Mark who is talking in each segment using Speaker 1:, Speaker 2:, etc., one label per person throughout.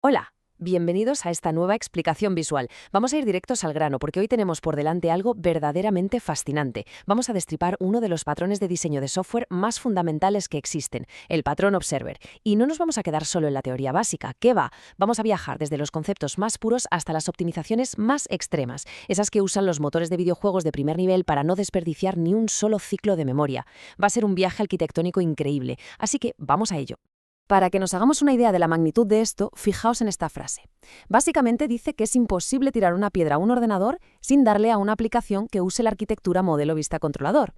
Speaker 1: Hola, bienvenidos a esta nueva explicación visual. Vamos a ir directos al grano porque hoy tenemos por delante algo verdaderamente fascinante. Vamos a destripar uno de los patrones de diseño de software más fundamentales que existen, el patrón Observer. Y no nos vamos a quedar solo en la teoría básica, ¿qué va? Vamos a viajar desde los conceptos más puros hasta las optimizaciones más extremas, esas que usan los motores de videojuegos de primer nivel para no desperdiciar ni un solo ciclo de memoria. Va a ser un viaje arquitectónico increíble, así que vamos a ello. Para que nos hagamos una idea de la magnitud de esto, fijaos en esta frase. Básicamente dice que es imposible tirar una piedra a un ordenador sin darle a una aplicación que use la arquitectura modelo vista controlador.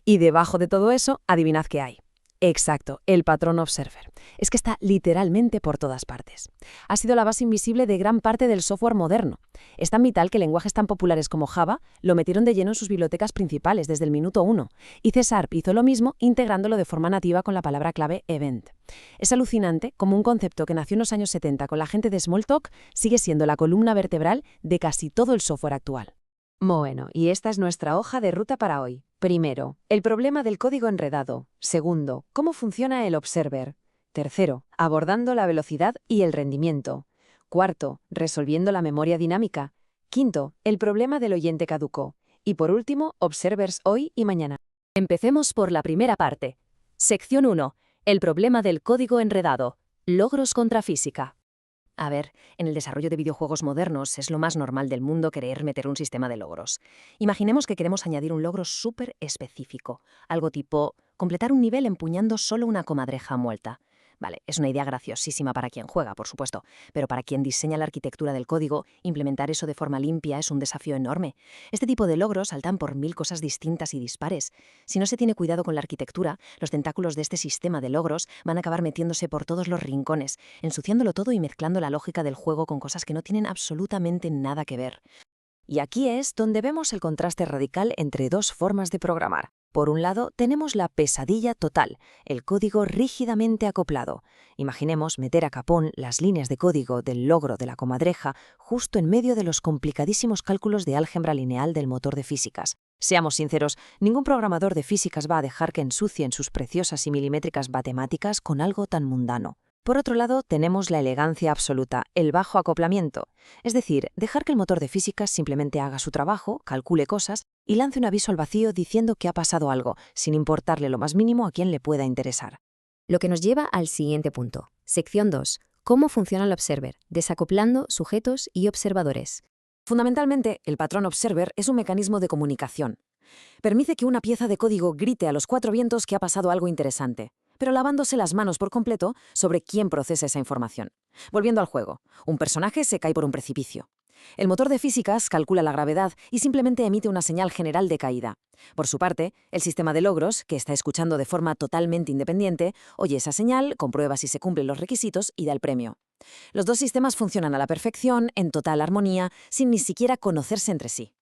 Speaker 1: Y debajo de todo eso, adivinad qué hay. Exacto, el patrón Observer. Es que está literalmente por todas partes. Ha sido la base invisible de gran parte del software moderno. Es tan vital que lenguajes tan populares como Java lo metieron de lleno en sus bibliotecas principales desde el minuto 1. Y C# hizo lo mismo integrándolo de forma nativa con la palabra clave event. Es alucinante cómo un concepto que nació en los años 70 con la gente de Smalltalk sigue siendo la columna vertebral de casi todo el software actual.
Speaker 2: Bueno, y esta es nuestra hoja de ruta para hoy. Primero, el problema del código enredado. Segundo, cómo funciona el Observer. Tercero, abordando la velocidad y el rendimiento. Cuarto, resolviendo la memoria dinámica. Quinto, el problema del oyente caduco. Y por último, Observers hoy y mañana.
Speaker 1: Empecemos por la primera parte. Sección 1. El problema del código enredado. Logros contra física. A ver, en el desarrollo de videojuegos modernos es lo más normal del mundo querer meter un sistema de logros. Imaginemos que queremos añadir un logro súper específico, algo tipo completar un nivel empuñando solo una comadreja muerta. Vale, es una idea graciosísima para quien juega, por supuesto, pero para quien diseña la arquitectura del código, implementar eso de forma limpia es un desafío enorme. Este tipo de logros saltan por 1000 cosas distintas y dispares. Si no se tiene cuidado con la arquitectura, los tentáculos de este sistema de logros van a acabar metiéndose por todos los rincones, ensuciándolo todo y mezclando la lógica del juego con cosas que no tienen absolutamente nada que ver. Y aquí es donde vemos el contraste radical entre dos formas de programar. Por un lado, tenemos la pesadilla total, el código rígidamente acoplado. Imaginemos meter a capón las líneas de código del logro de la comadreja justo en medio de los complicadísimos cálculos de álgebra lineal del motor de físicas. Seamos sinceros, ningún programador de físicas va a dejar que ensucien sus preciosas y milimétricas matemáticas con algo tan mundano. Por otro lado, tenemos la elegancia absoluta, el bajo acoplamiento. Es decir, dejar que el motor de físicas simplemente haga su trabajo, calcule cosas y lance un aviso al vacío diciendo que ha pasado algo, sin importarle lo más mínimo a quien le pueda interesar.
Speaker 2: Lo que nos lleva al siguiente punto. Sección 2. ¿Cómo funciona el Observer? Desacoplando sujetos y observadores.
Speaker 1: Fundamentalmente, el patrón Observer es un mecanismo de comunicación. Permite que una pieza de código grite a los cuatro vientos que ha pasado algo interesante, pero lavándose las manos por completo sobre quién procesa esa información. Volviendo al juego, un personaje se cae por un precipicio. El motor de físicas calcula la gravedad y simplemente emite una señal general de caída. Por su parte, el sistema de logros, que está escuchando de forma totalmente independiente, oye esa señal, comprueba si se cumplen los requisitos y da el premio. Los dos sistemas funcionan a la perfección, en total armonía, sin ni siquiera conocerse entre sí.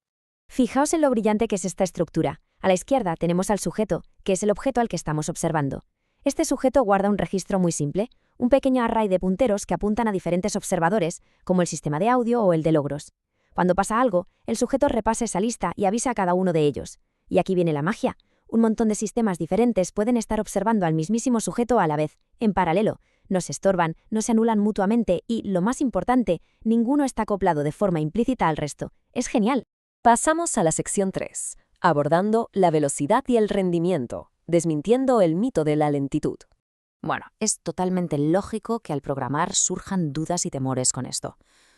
Speaker 2: Fijaos en lo brillante que es esta estructura. A la izquierda tenemos al sujeto, que es el objeto al que estamos observando. Este sujeto guarda un registro muy simple, un pequeño array de punteros que apuntan a diferentes observadores, como el sistema de audio o el de logros. Cuando pasa algo, el sujeto repasa esa lista y avisa a cada uno de ellos. Y aquí viene la magia. Un montón de sistemas diferentes pueden estar observando al mismísimo sujeto a la vez, en paralelo. No se estorban, no se anulan mutuamente y, lo más importante, ninguno está acoplado de forma implícita al resto. Es genial.
Speaker 1: Pasamos a la sección 3, abordando la velocidad y el rendimiento, desmintiendo el mito de la lentitud. Bueno, es totalmente lógico que al programar surjan dudas y temores con esto.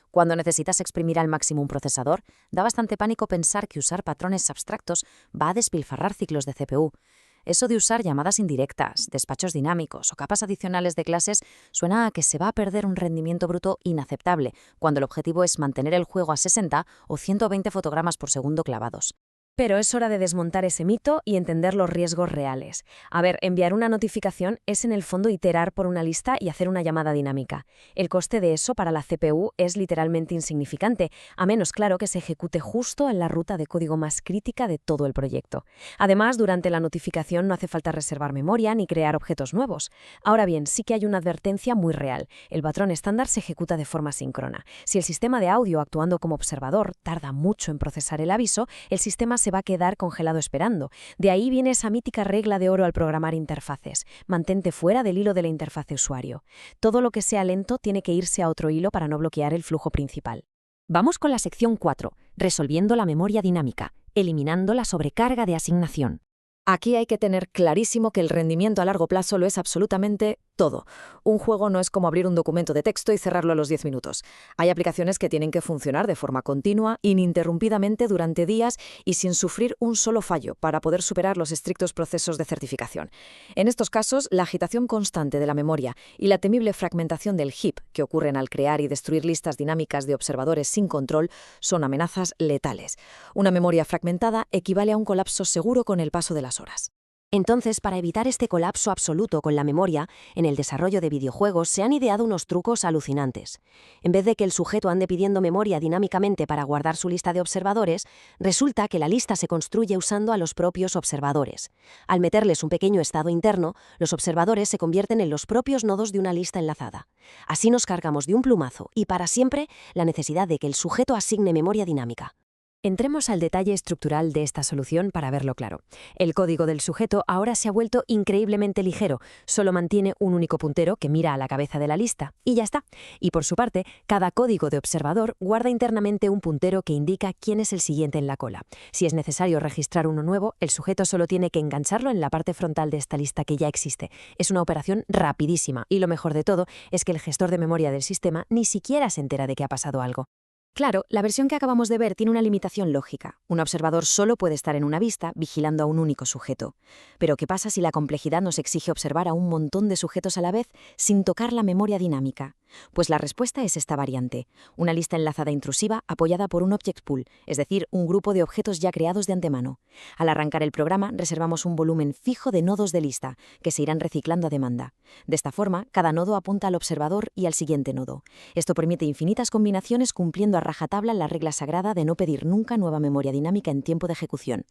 Speaker 1: Cuando necesitas exprimir al máximo un procesador, da bastante pánico pensar que usar patrones abstractos va a despilfarrar ciclos de CPU. Eso de usar llamadas indirectas, despachos dinámicos o capas adicionales de clases suena a que se va a perder un rendimiento bruto inaceptable cuando el objetivo es mantener el juego a 60 o 120 fotogramas por segundo clavados. Pero es hora de desmontar ese mito y entender los riesgos reales. A ver, enviar una notificación es en el fondo iterar por una lista y hacer una llamada dinámica. El coste de eso para la CPU es literalmente insignificante, a menos claro que se ejecute justo en la ruta de código más crítica de todo el proyecto. Además, durante la notificación no hace falta reservar memoria ni crear objetos nuevos. Ahora bien, sí que hay una advertencia muy real. El patrón estándar se ejecuta de forma síncrona. Si el sistema de audio actuando como observador tarda mucho en procesar el aviso, el sistema
Speaker 2: se va a quedar congelado esperando. De ahí viene esa mítica regla de oro al programar interfaces. Mantente fuera del hilo de la interfaz de usuario. Todo lo que sea lento tiene que irse a otro hilo para no bloquear el flujo principal. Vamos con la sección 4, resolviendo la memoria dinámica, eliminando la sobrecarga de asignación.
Speaker 1: Aquí hay que tener clarísimo que el rendimiento a largo plazo lo es absolutamente todo. Un juego no es como abrir un documento de texto y cerrarlo a los 10 minutos. Hay aplicaciones que tienen que funcionar de forma continua, ininterrumpidamente durante días y sin sufrir un solo fallo para poder superar los estrictos procesos de certificación. En estos casos, la agitación constante de la memoria y la temible fragmentación del heap que ocurren al crear y destruir listas dinámicas de observadores sin control son amenazas letales. Una memoria fragmentada equivale a un colapso seguro con el paso de las horas.
Speaker 2: Entonces, para evitar este colapso absoluto con la memoria, en el desarrollo de videojuegos se han ideado unos trucos alucinantes. En vez de que el sujeto ande pidiendo memoria dinámicamente para guardar su lista de observadores, resulta que la lista se construye usando a los propios observadores. Al meterles un pequeño estado interno, los observadores se convierten en los propios nodos de una lista enlazada. Así nos cargamos de un plumazo y para siempre la necesidad de que el sujeto asigne memoria dinámica. Entremos al detalle estructural de esta solución para verlo claro. El código del sujeto ahora se ha vuelto increíblemente ligero, solo mantiene un único puntero que mira a la cabeza de la lista, y ya está. Y por su parte, cada código de observador guarda internamente un puntero que indica quién es el siguiente en la cola. Si es necesario registrar uno nuevo, el sujeto solo tiene que engancharlo en la parte frontal de esta lista que ya existe. Es una operación rapidísima, y lo mejor de todo es que el gestor de memoria del sistema ni siquiera se entera de que ha pasado algo. Claro, la versión que acabamos de ver tiene una limitación lógica. Un observador solo puede estar en una vista vigilando a un único sujeto. Pero ¿qué pasa si la complejidad nos exige observar a un montón de sujetos a la vez sin tocar la memoria dinámica? Pues la respuesta es esta variante, una lista enlazada intrusiva apoyada por un object pool, es decir, un grupo de objetos ya creados de antemano. Al arrancar el programa, reservamos un volumen fijo de nodos de lista, que se irán reciclando a demanda. De esta forma, cada nodo apunta al observador y al siguiente nodo. Esto permite infinitas combinaciones cumpliendo a rajatabla la regla sagrada de no pedir nunca nueva memoria dinámica en tiempo de ejecución.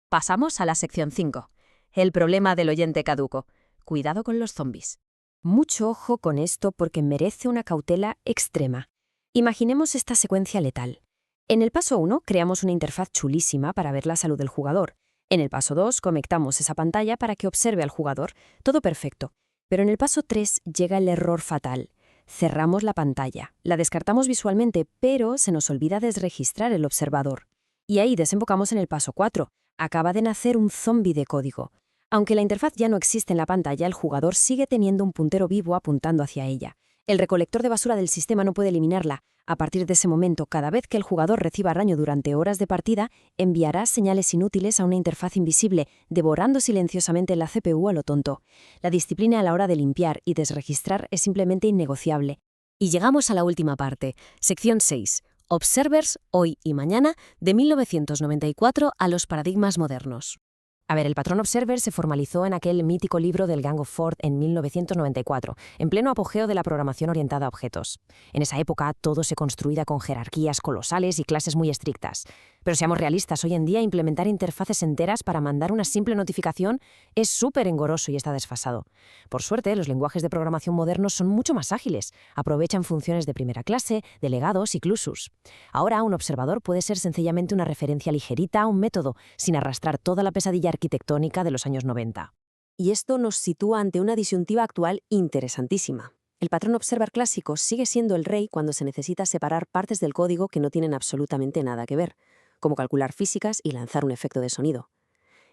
Speaker 2: Pasamos a la sección 5. El problema del oyente caduco. Cuidado con los zombies. Mucho ojo con esto porque merece una cautela extrema. Imaginemos esta secuencia letal. En el paso 1 creamos una interfaz chulísima para ver la salud del jugador. En el paso 2 conectamos esa pantalla para que observe al jugador. Todo perfecto. Pero en el paso 3 llega el error fatal. Cerramos la pantalla, la descartamos visualmente, pero se nos olvida desregistrar el observador. Y ahí desembocamos en el paso 4. Acaba de nacer un zombie de código. Aunque la interfaz ya no existe en la pantalla, el jugador sigue teniendo un puntero vivo apuntando hacia ella. El recolector de basura del sistema no puede eliminarla. A partir de ese momento, cada vez que el jugador reciba daño durante horas de partida, enviará señales inútiles a una interfaz invisible, devorando silenciosamente la CPU a lo tonto. La disciplina a la hora de limpiar y desregistrar es simplemente innegociable. Y llegamos a la última parte, sección 6. Observers, hoy y mañana, de 1994 a los paradigmas modernos. A ver, el patrón Observer se formalizó en aquel mítico libro del Gang of Four en 1994, en pleno apogeo de la programación orientada a objetos. En esa época, todo se construía con jerarquías colosales y clases muy estrictas. Pero seamos realistas, hoy en día implementar interfaces enteras para mandar una simple notificación es súper engorroso y está desfasado. Por suerte, los lenguajes de programación modernos son mucho más ágiles, aprovechan funciones de primera clase, delegados y clusurs. Ahora, un observador puede ser sencillamente una referencia ligerita a un método, sin arrastrar toda la pesadilla arquitectónica de los años 90. Y esto nos sitúa ante una disyuntiva actual interesantísima. El patrón Observer clásico sigue siendo el rey cuando se necesita separar partes del código que no tienen absolutamente nada que ver, como calcular físicas y lanzar un efecto de sonido.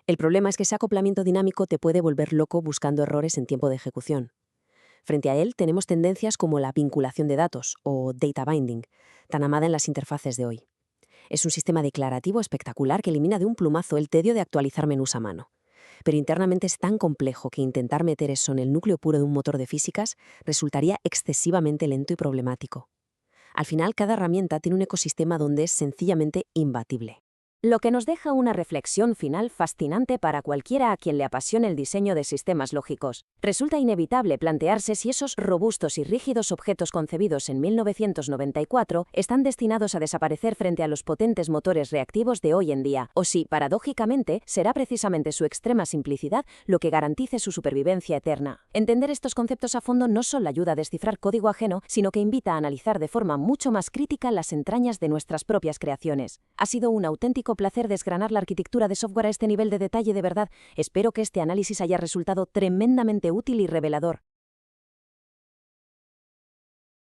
Speaker 2: El problema es que ese acoplamiento dinámico te puede volver loco buscando errores en tiempo de ejecución. Frente a él tenemos tendencias como la vinculación de datos, o data binding, tan amada en las interfaces de hoy. Es un sistema declarativo espectacular que elimina de un plumazo el tedio de actualizar menús a mano. Pero internamente es tan complejo que intentar meter eso en el núcleo puro de un motor de físicas resultaría excesivamente lento y problemático. Al final, cada herramienta tiene un ecosistema donde es sencillamente imbatible. Lo que nos deja una reflexión final fascinante para cualquiera a quien le apasione el diseño de sistemas lógicos. Resulta inevitable plantearse si esos robustos y rígidos objetos concebidos en 1994 están destinados a desaparecer frente a los potentes motores reactivos de hoy en día, o si, paradójicamente, será precisamente su extrema simplicidad lo que garantice su supervivencia eterna. Entender estos conceptos a fondo no solo ayuda a descifrar código ajeno, sino que invita a analizar de forma mucho más crítica las entrañas de nuestras propias creaciones. Ha sido un auténtico
Speaker 1: auténtico placer desgranar la arquitectura de software a este nivel de detalle de verdad. Espero que este análisis haya resultado tremendamente útil y revelador.